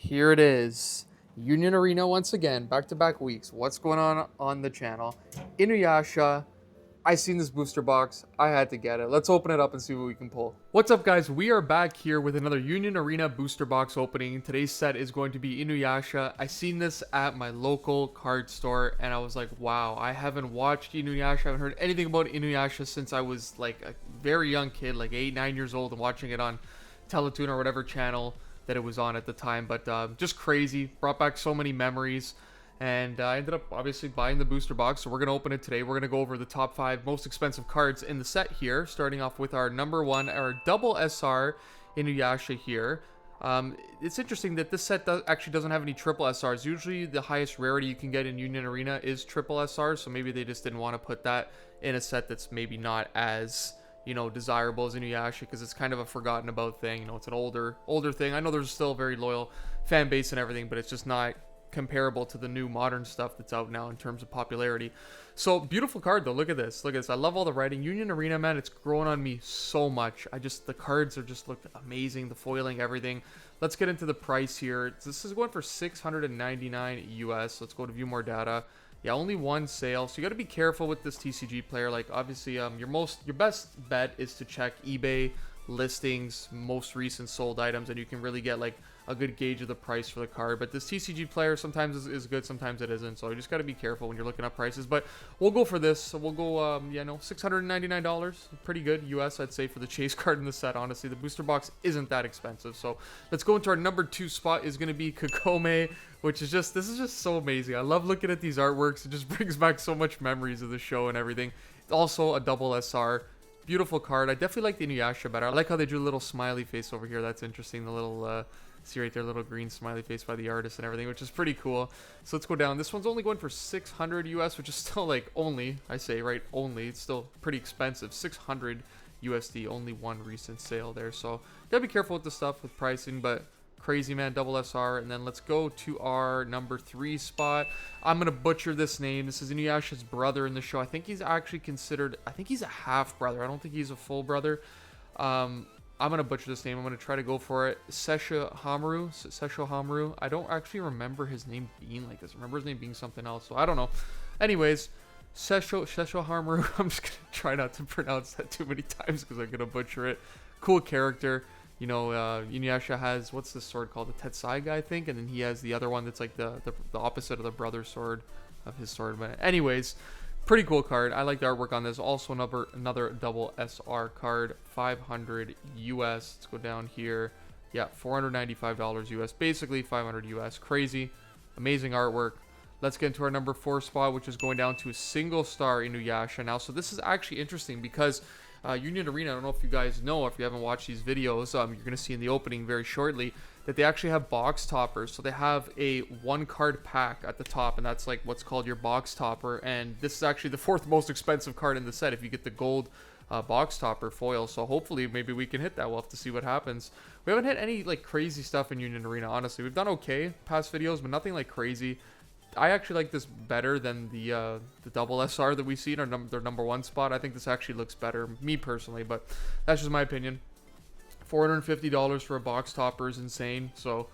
Here it is. Union Arena once again, back-to-back weeks. What's going on the channel? Inuyasha. I seen this booster box. I had to get it. Let's open it up and see what we can pull. What's up, guys? We are back here with another Union Arena booster box opening. Today's set is going to be Inuyasha. I seen this at my local card store, and I was like, wow, I haven't watched Inuyasha. I haven't heard anything about Inuyasha since I was like a very young kid, like 8, 9 years old, and watching it on Teletoon or whatever channel that it was on at the time. But just crazy. Brought back so many memories. And I ended up obviously buying the booster box, so we're going to open it today. We're going to go over the top 5 most expensive cards in the set here, starting off with our number 1, our double SR Inuyasha here. It's interesting that this set actually doesn't have any triple SRs. Usually the highest rarity you can get in Union Arena is triple SRs, so maybe they just didn't want to put that in a set that's maybe not as, you know, desirable as Inuyasha, because it's kind of a forgotten about thing. You know, it's an older thing. I know there's still a very loyal fan base and everything, but it's just not comparable to the new modern stuff that's out now in terms of popularity. So beautiful card though. Look at this. Look at this. I love all the writing. Union Arena, man, it's growing on me so much. The cards are just looked amazing. The foiling, everything. Let's get into the price here. This is going for $699 US. Let's go to view more data. Yeah, only one sale, so you got to be careful with this TCG player. Like, obviously, your best bet is to check eBay listings, most recent sold items, and you can really get like a good gauge of the price for the card. But this TCG player sometimes is good, sometimes it isn't, so you just got to be careful when you're looking up prices. But we'll go for this. So we'll go $699, pretty good US, I'd say, for the chase card in the set. Honestly, the booster box isn't that expensive. So let's go into our number 2 spot. Is going to be Kagome, which is just, this is just so amazing. I love looking at these artworks. It just brings back so much memories of the show and everything. Also a double SR. Beautiful card. I definitely like the Inuyasha better. I like how they drew a little smiley face over here. That's interesting. The little, see right there, little green smiley face by the artist and everything, which is pretty cool. So let's go down. This one's only going for 600 US, which is still like only, I say, right, only. It's still pretty expensive. 600 USD, only one recent sale there. So gotta be careful with the stuff with pricing, but crazy, man. Double SR. And then let's go to our number 3 spot. I'm gonna butcher this name. This is Inuyasha's brother in the show. I think he's actually considered, I think he's a half brother. I don't think he's a full brother. I'm gonna butcher this name. I'm gonna try to go for it. Sesshomaru. I don't actually remember his name being like this. I remember his name being something else, so I don't know. Anyways, Sesshomaru. I'm just gonna try not to pronounce that too many times because I'm gonna butcher it. Cool character. You know, Inuyasha has, what's this sword called? The Tetsaiga, I think. And then he has the other one that's like the opposite of the brother sword of his sword. But anyways, pretty cool card. I like the artwork on this. Also another double SR card. 500 US. Let's go down here. Yeah, $495 US. Basically 500 US. Crazy. Amazing artwork. Let's get into our number 4 spot, which is going down to a single star Inuyasha now. So this is actually interesting because Union Arena, I don't know if you guys know, if you haven't watched these videos, you're going to see in the opening very shortly that they actually have box toppers. So they have a 1-card pack at the top, and that's like what's called your box topper. And this is actually the 4th most expensive card in the set if you get the gold box topper foil. So hopefully maybe we can hit that. We'll have to see what happens. We haven't hit any like crazy stuff in Union Arena, honestly. We've done okay past videos, but nothing like crazy. I actually like this better than the double SR that we see in their number 1 spot. I think this actually looks better, me personally, but that's just my opinion. $450 for a box topper is insane. So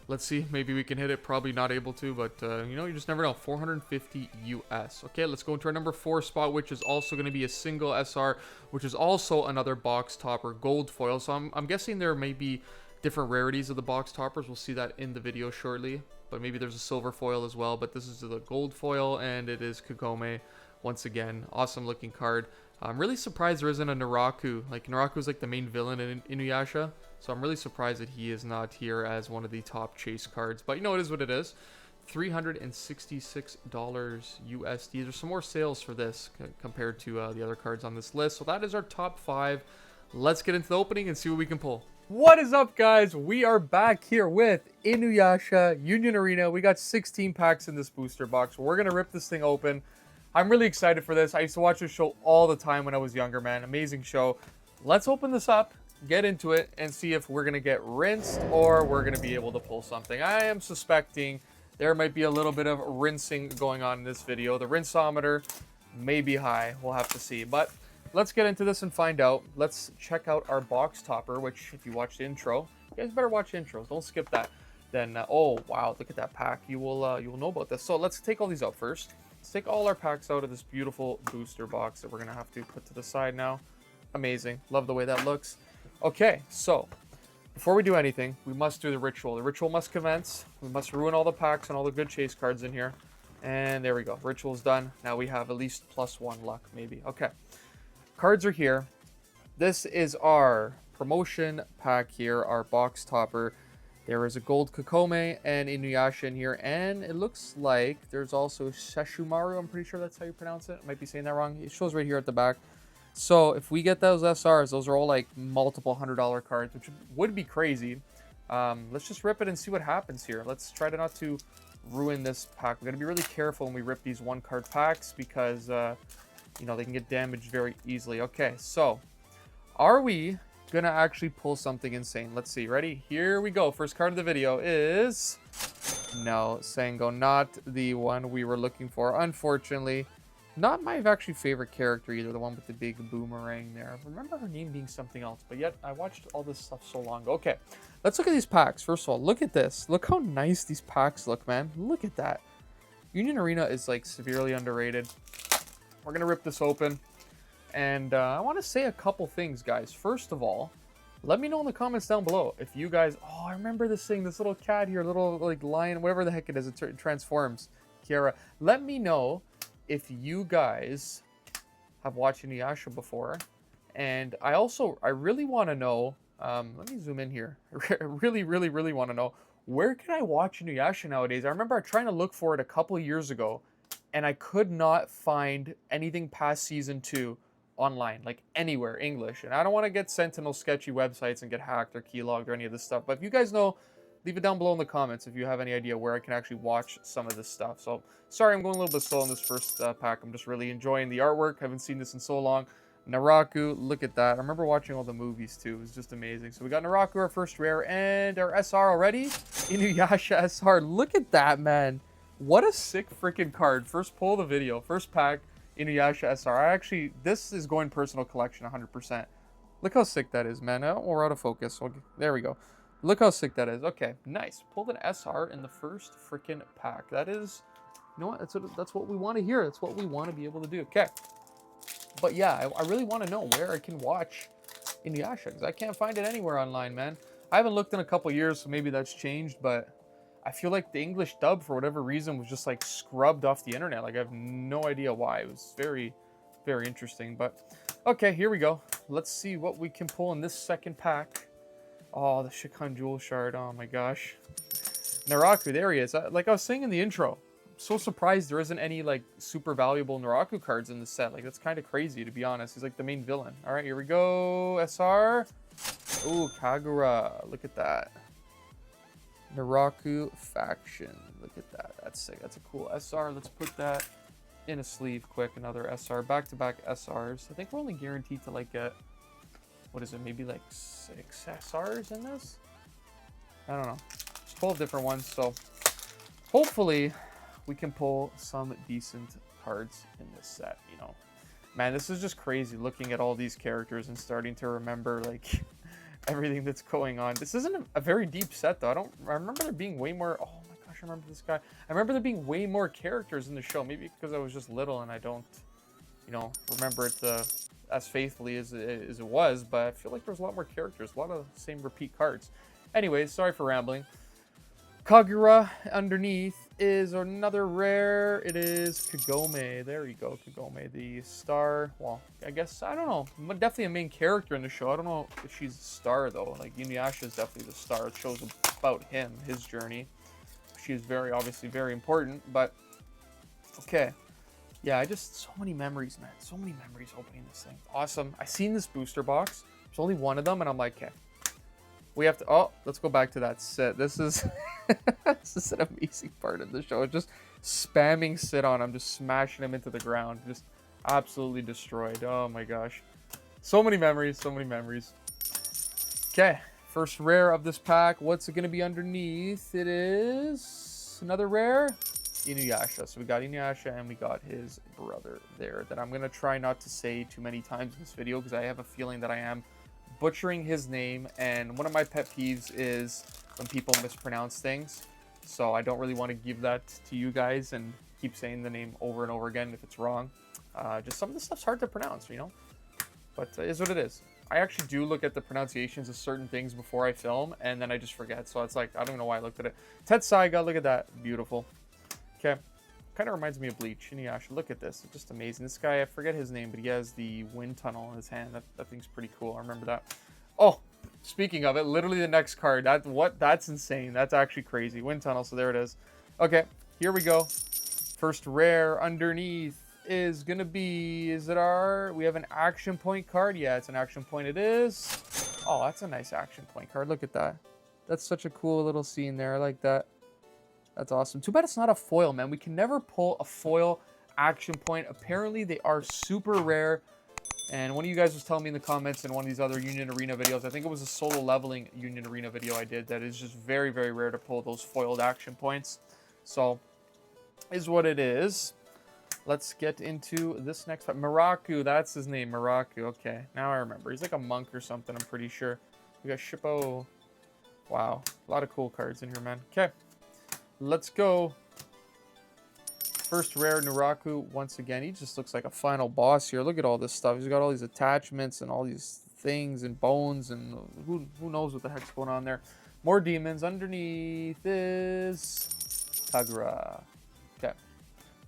let's see, maybe we can hit it. Probably not able to, but you know, you just never know. 450 US. Okay, let's go into our number 4 spot, which is also going to be a single SR, which is also another box topper gold foil. So I'm guessing there may be different rarities of the box toppers. We'll see that in the video shortly, but maybe there's a silver foil as well. But this is the gold foil, and it is Kagome once again. Awesome looking card. I'm really surprised there isn't a Miroku. Like, Miroku is like the main villain in Inuyasha, so I'm really surprised that he is not here as one of the top chase cards. But you know, it is what it is. $366 USD. There's some more sales for this compared to the other cards on this list. So that is our top 5. Let's get into the opening and see what we can pull. What is up, guys? We are back here with Inuyasha Union Arena. We got 16 packs in this booster box. We're going to rip this thing open. I'm really excited for this. I used to watch this show all the time when I was younger, man. Amazing show. Let's open this up, get into it, and see if we're going to get rinsed or we're going to be able to pull something. I am suspecting there might be a little bit of rinsing going on in this video. The rinseometer may be high. We'll have to see. But let's get into this and find out. Let's check out our box topper, which if you watch the intro, you guys better watch intros. Don't skip that. then oh wow, look at that pack. You will know about this. So let's take all these out first. Let's take all our packs out of this beautiful booster box that we're gonna have to put to the side now. Amazing, love the way that looks. Okay, so before we do anything, we must do the ritual. The ritual must commence. We must ruin all the packs and all the good chase cards in here. And there we go. Ritual's done. Now we have at least +1 luck, maybe. Okay. Cards are here. This is our promotion pack here, our box topper. There is a gold Kagome and Inuyasha in here. And it looks like there's also Sesshomaru. I'm pretty sure that's how you pronounce it. I might be saying that wrong. It shows right here at the back. So if we get those SRs, those are all like multiple $100 cards, which would be crazy. Let's just rip it and see what happens here. Let's try to not to ruin this pack. We're going to be really careful when we rip these one-card packs because, you know, they can get damaged very easily. Okay, so are we going to actually pull something insane? Let's see. Ready? Here we go. First card of the video is... No, Sango, not the one we were looking for, unfortunately. Not my actually favorite character either, the one with the big boomerang there. I remember her name being something else, but yet I watched all this stuff so long ago. Okay, let's look at these packs. First of all, look at this. Look how nice these packs look, man. Look at that. Union Arena is like severely underrated. We're going to rip this open. And I want to say a couple things, guys. First of all, let me know in the comments down below if you guys... Oh, I remember this thing, this little cat here, little like lion, whatever the heck it is. It transforms. Kiara. Let me know if you guys have watched Inuyasha before. And I really want to know, let me zoom in here. I really want to know, where can I watch Inuyasha nowadays? I remember trying to look for it a couple of years ago, and I could not find anything past season 2 online, like anywhere, English. And I don't want to get sent to no sketchy websites and get hacked or keylogged or any of this stuff. But if you guys know, leave it down below in the comments if you have any idea where I can actually watch some of this stuff. So, sorry I'm going a little bit slow in this first pack. I'm just really enjoying the artwork. I haven't seen this in so long. Miroku, look at that. I remember watching all the movies too. It was just amazing. So we got Miroku, our first rare, and our SR already. Inuyasha SR. Look at that, man. What a sick freaking card. First pull of the video. First pack, Inuyasha SR. This is going personal collection 100%. Look how sick that is, man. Oh, we're out of focus. Okay, there we go. Look how sick that is. Okay, nice. Pulled an SR in the first freaking pack. That is, you know what? That's what we want to hear. That's what we want to be able to do. Okay. But yeah, I really want to know where I can watch Inuyasha, because I can't find it anywhere online, man. I haven't looked in a couple years, so maybe that's changed, but I feel like the English dub, for whatever reason, was just like scrubbed off the internet. Like, I have no idea why. It was very, very interesting. But okay, here we go. Let's see what we can pull in this second pack. Oh, the Shikan Jewel Shard. Oh my gosh. Naraku, there he is. Like I was saying in the intro, I'm so surprised there isn't any like super valuable Naraku cards in the set. Like, that's kind of crazy, to be honest. He's like the main villain. All right, here we go. SR. Ooh, Kagura. Look at that. Miroku faction. Look at that. That's sick. That's a cool SR. Let's put that in a sleeve quick. Another SR. Back-to-back SRs. I think we're only guaranteed to like get, what is it, maybe like 6 SRs in this? I don't know. There's 12 different ones, so hopefully we can pull some decent cards in this set, you know. Man, this is just crazy looking at all these characters and starting to remember like everything that's going on. This isn't a very deep set though. I remember there being way more. Oh my gosh, I remember this guy. I remember there being way more characters in the show. Maybe because I was just little and I don't, you know, remember it as faithfully as it was. But I feel like there's a lot more characters, a lot of the same repeat cards. Anyways, sorry for rambling. Kagura underneath is another rare. It is Kagome. There you go, Kagome, the star. Well, I guess, I don't know. Definitely a main character in the show. I don't know if she's a star, though. Like, Inuyasha is definitely the star. It shows about him, his journey. She is obviously very important, but okay. Yeah, so many memories, man. So many memories opening this thing. Awesome. I seen this booster box. There's only one of them, and I'm like, okay. We have to, oh, let's go back to that sit. This is, this is an amazing part of the show. Just spamming sit on him, just smashing him into the ground. Just absolutely destroyed. Oh my gosh. So many memories, so many memories. Okay, first rare of this pack. What's it going to be underneath? It is another rare. Inuyasha. So we got Inuyasha and we got his brother there that I'm going to try not to say too many times in this video because I have a feeling that I am butchering his name, and one of my pet peeves is when people mispronounce things. So I don't really want to give that to you guys and keep saying the name over and over again if it's wrong. Just some of the stuff's hard to pronounce, you know? But it is what it is. I actually do look at the pronunciations of certain things before I film, and then I just forget. So it's like, I don't know why I looked at it. Tetsaiga, look at that. Beautiful. Okay. Kind of reminds me of Bleach. Inuyasha, look at this. It's just amazing. This guy, I forget his name, but he has the wind tunnel in his hand. That thing's pretty cool. I remember that. Oh, speaking of it, literally the next card. That's insane. That's actually crazy. Wind tunnel, so there it is. Okay, here we go. First rare underneath is going to be, we have an action point card. Yeah, it's an action point. It is. Oh, that's a nice action point card. Look at that. That's such a cool little scene there. I like that. That's awesome. Too bad it's not a foil, man. We can never pull a foil action point. Apparently, they are super rare. And one of you guys was telling me in the comments in one of these other Union Arena videos, I think it was a solo leveling Union Arena video I did, that is just very, very rare to pull those foiled action points. So, is what it is. Let's get into this next one. Miroku, that's his name, Miroku. Okay, now I remember. He's like a monk or something, I'm pretty sure. We got Shippo. Wow, a lot of cool cards in here, man. Okay, let's go. First rare Miroku, once again. He just looks like a final boss here. Look at all this stuff. He's got all these attachments and all these things and bones and who knows what the heck's going on there. More demons. Underneath is Kagura. Okay.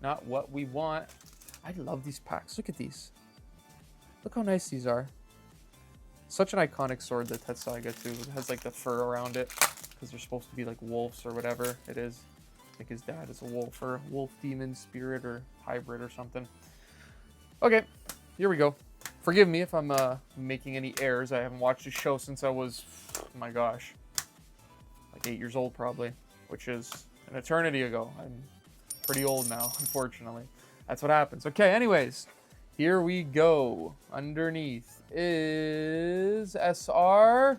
Not what we want. I love these packs. Look at these. Look how nice these are. Such an iconic sword, the Tetsaiga, too. It has like the fur around it because they're supposed to be like wolves or whatever it is. I think his dad is a wolf or wolf demon spirit or hybrid or something. Okay, here we go. Forgive me if I'm making any errors. I haven't watched the show since I was, oh my gosh, like 8 years old probably, which is an eternity ago. I'm pretty old now, unfortunately. That's what happens. Okay, anyways, here we go. Underneath is SR.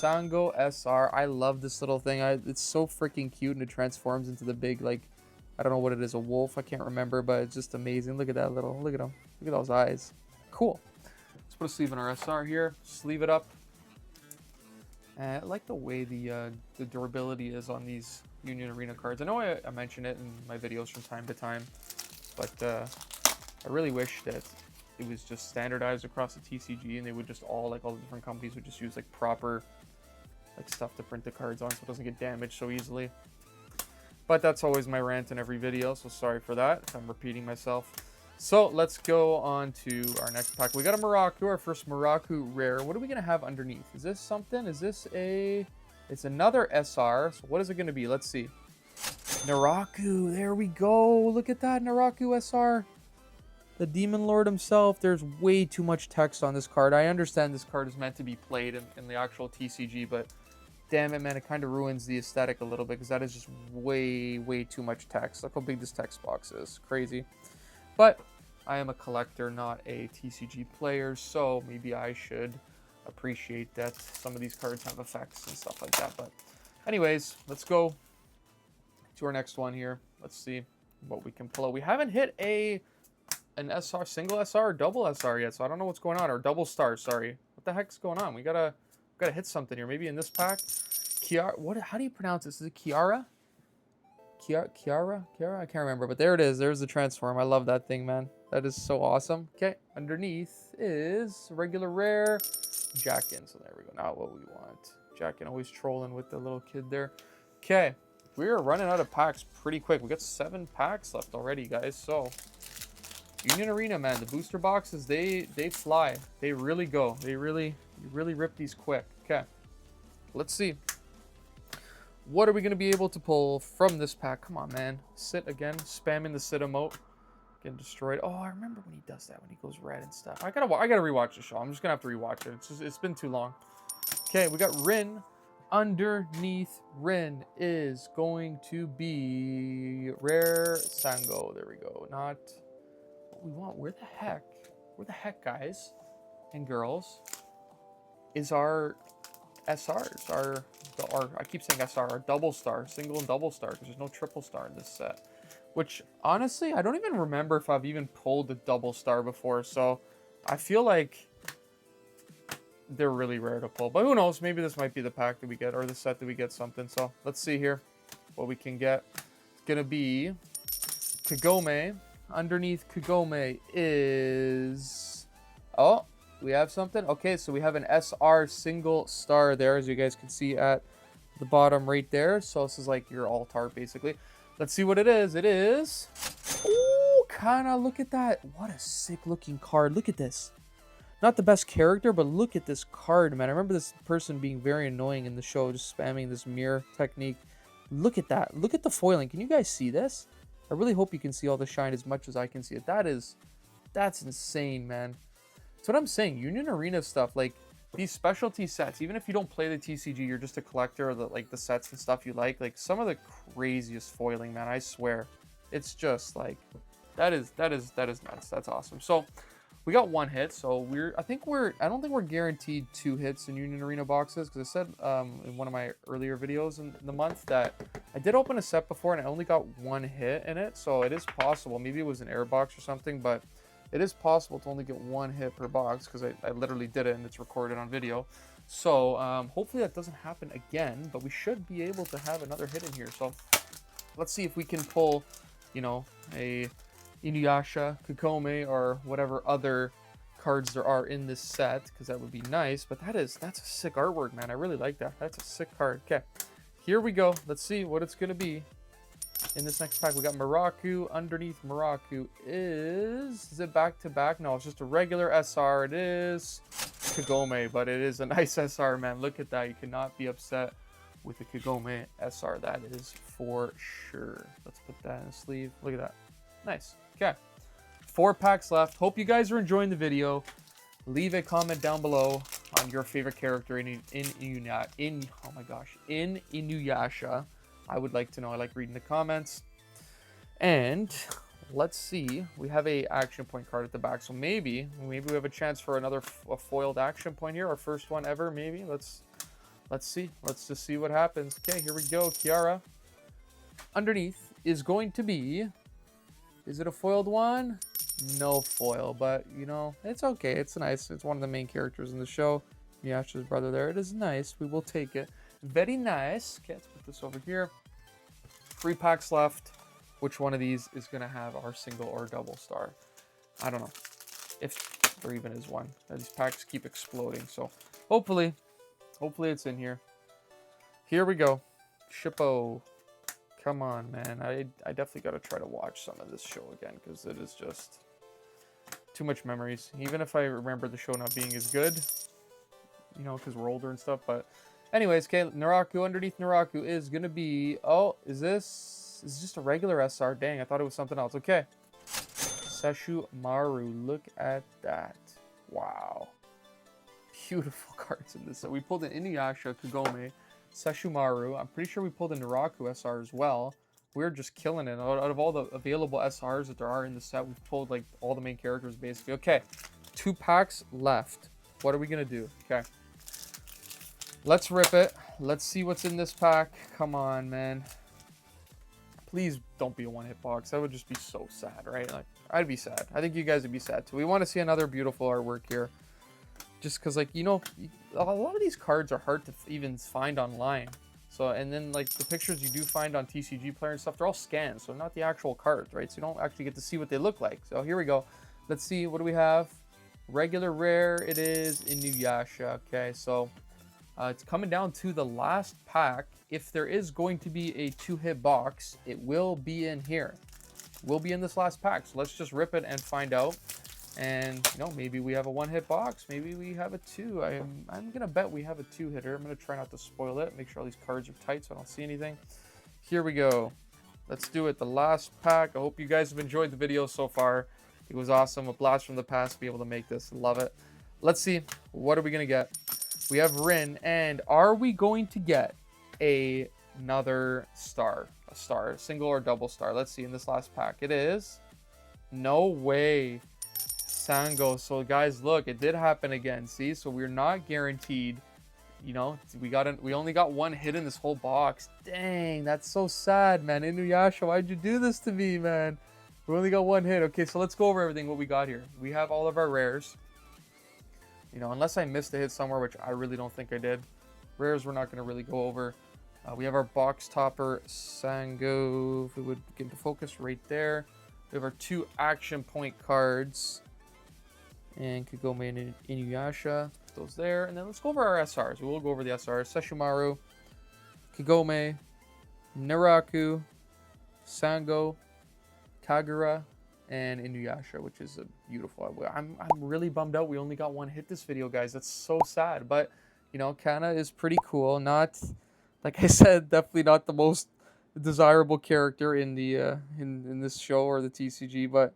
Sango SR. I love this little thing. It's so freaking cute, and it transforms into the big, like, I don't know what it is, a wolf. I can't remember, but it's just amazing. Look at that little, look at him. Look at those eyes. Cool. Let's put a sleeve in our SR here. Sleeve it up. And I like the way the durability is on these Union Arena cards. I know I mention it in my videos from time to time, but I really wish that it was just standardized across the TCG, and they would just all the different companies would just use like proper stuff to print the cards on so it doesn't get damaged so easily. But that's always my rant in every video, so sorry for that if I'm repeating myself. So let's go on to our next pack. We got a Miroku, our first Miroku rare. What are we gonna have underneath? Is this something? Is this a... It's another SR. So what is it gonna be? Let's see. Miroku, there we go. Look at that, Miroku SR. The Demon Lord himself. There's way too much text on this card. I understand this card is meant to be played in the actual TCG, but damn it, man, it kind of ruins the aesthetic a little bit because that is just way, way too much text. Look how big this text box is. Crazy. But I am a collector, not a TCG player, so maybe I should appreciate that some of these cards have effects and stuff like that. But anyways, let's go to our next one here. Let's see what we can pull. We haven't hit an SR, single SR or double SR yet, so I don't know what's going on. Or double star, sorry. What the heck's going on? We gotta hit something here. Maybe in this pack. Kiara, what? How do you pronounce this? Is it Kiara? Kiara? I can't remember, but there it is. There's the transform. I love that thing, man. That is so awesome. Okay, underneath is regular rare Jackin. So there we go. Not what we want. Jackin always trolling with the little kid there. Okay, we're running out of packs pretty quick. We got 7 packs left already, guys. So Union Arena, man, the booster boxes, they fly. They really go. They really rip these quick. Okay, let's see. What are we going to be able to pull from this pack? Come on, man. Sit again. Spamming the sit emote. Getting destroyed. Oh, I remember when he does that, when he goes red and stuff. I gotta rewatch the show. I'm just going to have to rewatch it. It's been too long. Okay, we got Rin. Underneath Rin is going to be rare Sango. There we go. Not what we want. Where the heck, guys and girls, is our SRs? Our I keep saying SR, our double star, single and double star, because there's no triple star in this set. Which, honestly, I don't even remember if I've even pulled a double star before, so I feel like they're really rare to pull. But who knows? Maybe this might be the pack that we get, or the set that we get something. So let's see here what we can get. It's gonna be Kagome. Underneath Kagome is... Oh, we have something. Okay, so we have an SR single star there, as you guys can see at the bottom right there. So this is like your alt art, basically. Let's see what it is. It is... Ooh, kind of look at that. What a sick looking card. Look at this. Not the best character, but look at this card, man. I remember this person being very annoying in the show, just spamming this mirror technique. Look at that. Look at the foiling. Can you guys see this? I really hope you can see all the shine as much as I can see it. That's insane, man. That's what I'm saying. Union Arena stuff, like these specialty sets, even if you don't play the TCG, you're just a collector of the sets and stuff you like some of the craziest foiling, man, I swear. It's just like, that is nuts. That's awesome. So we got one hit, so I don't think we're guaranteed 2 hits in Union Arena boxes, because I said in one of my earlier videos in the month that I did open a set before and I only got 1 hit in it, so it is possible. Maybe it was an air box or something, but it is possible to only get 1 hit per box, because I literally did it and it's recorded on video. So hopefully that doesn't happen again, but we should be able to have another hit in here. So let's see if we can pull, you know, a Inuyasha, Kagome, or whatever other cards there are in this set, because that would be nice. But that's a sick artwork, man. I really like that. That's a sick card. Okay, here we go. Let's see what it's gonna be in this next pack. We got Miroku. Underneath Miroku is it back to back? No, it's just a regular SR. It is Kagome, but it is a nice SR, man. Look at that. You cannot be upset with the Kagome SR. That is for sure. Let's put that in a sleeve. Look at that. Nice. Okay, 4 packs left. Hope you guys are enjoying the video. Leave a comment down below on your favorite character in Inuyasha. I would like to know. I like reading the comments. And let's see. We have a action point card at the back, so maybe we have a chance for another foiled action point here. Our first one ever, maybe. Let's see. Let's just see what happens. Okay, here we go. Kiara. Underneath is going to be... Is it a foiled one? No foil, but, you know, it's okay. It's nice. It's one of the main characters in the show. Miyasha's brother there. It is nice. We will take it. Very nice. Okay, let's put this over here. 3 packs left. Which one of these is going to have our single or double star? I don't know. If there even is one. These packs keep exploding, so hopefully it's in here. Here we go. Shippo. Come on, man. I definitely got to try to watch some of this show again, because it is just too much memories. Even if I remember the show not being as good, you know, because we're older and stuff. But anyways, okay, Miroku. Underneath Miroku is going to be... Oh, is this just a regular SR? Dang, I thought it was something else. Okay. Sesshomaru. Look at that. Wow. Beautiful cards in this. So we pulled an Inuyasha, Kagome, Sesshomaru. I'm pretty sure we pulled a Miroku SR as well. We're just killing it. Out of all the available SRs that there are in the set, we've pulled like all the main characters basically. Okay, 2 packs left. What are we gonna do? Okay, let's rip it. Let's see what's in this pack. Come on, man. Please don't be a 1-hit box. That would just be so sad, right? Like, I'd be sad. I think you guys would be sad too. We want to see another beautiful artwork here. Just because, like, you know, a lot of these cards are hard to even find online. So, and then, like, the pictures you do find on TCG Player and stuff, they're all scans. So, not the actual cards, right? So, you don't actually get to see what they look like. So, here we go. Let's see. What do we have? Regular rare. It is Inuyasha. Okay, so it's coming down to the last pack. If there is going to be a 2-hit box, it will be in here. It will be in this last pack. So, let's just rip it and find out. And, you know, maybe we have a 1-hit box. Maybe we have a 2. I'm going to bet we have a 2-hitter. I'm going to try not to spoil it. Make sure all these cards are tight so I don't see anything. Here we go. Let's do it. The last pack. I hope you guys have enjoyed the video so far. It was awesome. A blast from the past to be able to make this. Love it. Let's see. What are we going to get? We have Rin. And are we going to get another star? A star. Single or double star? Let's see in this last pack. It is. No way. Sango. So guys, look, it did happen again. See, so we're not guaranteed, you know, we only got 1 hit in this whole box. Dang, that's so sad, man. Inuyasha, why'd you do this to me, man? We only got 1 hit. Okay, so let's go over everything what we got here. We have all of our rares. You know, unless I missed a hit somewhere, which I really don't think I did. Rares we're not going to really go over. We have our box topper, Sango, if we would get into focus right there. We have our 2 action point cards. And Kagome and Inuyasha, those there. And then let's go over our SRs. We will go over the SRs. Sesshomaru, Kagome, Miroku, Sango, Kagura, and Inuyasha, which is a beautiful. I'm really bummed out we only got 1 hit this video, guys. That's so sad. But, you know, Kana is pretty cool. Not, like I said, definitely not the most desirable character in the in this show or the TCG, but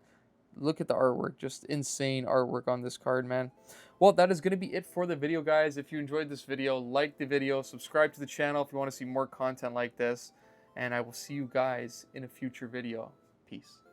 look at the artwork. Just insane artwork on this card, man. Well, that is going to be it for the video, guys. If you enjoyed this video, like the video, subscribe to the channel if you want to see more content like this, and I will see you guys in a future video. Peace.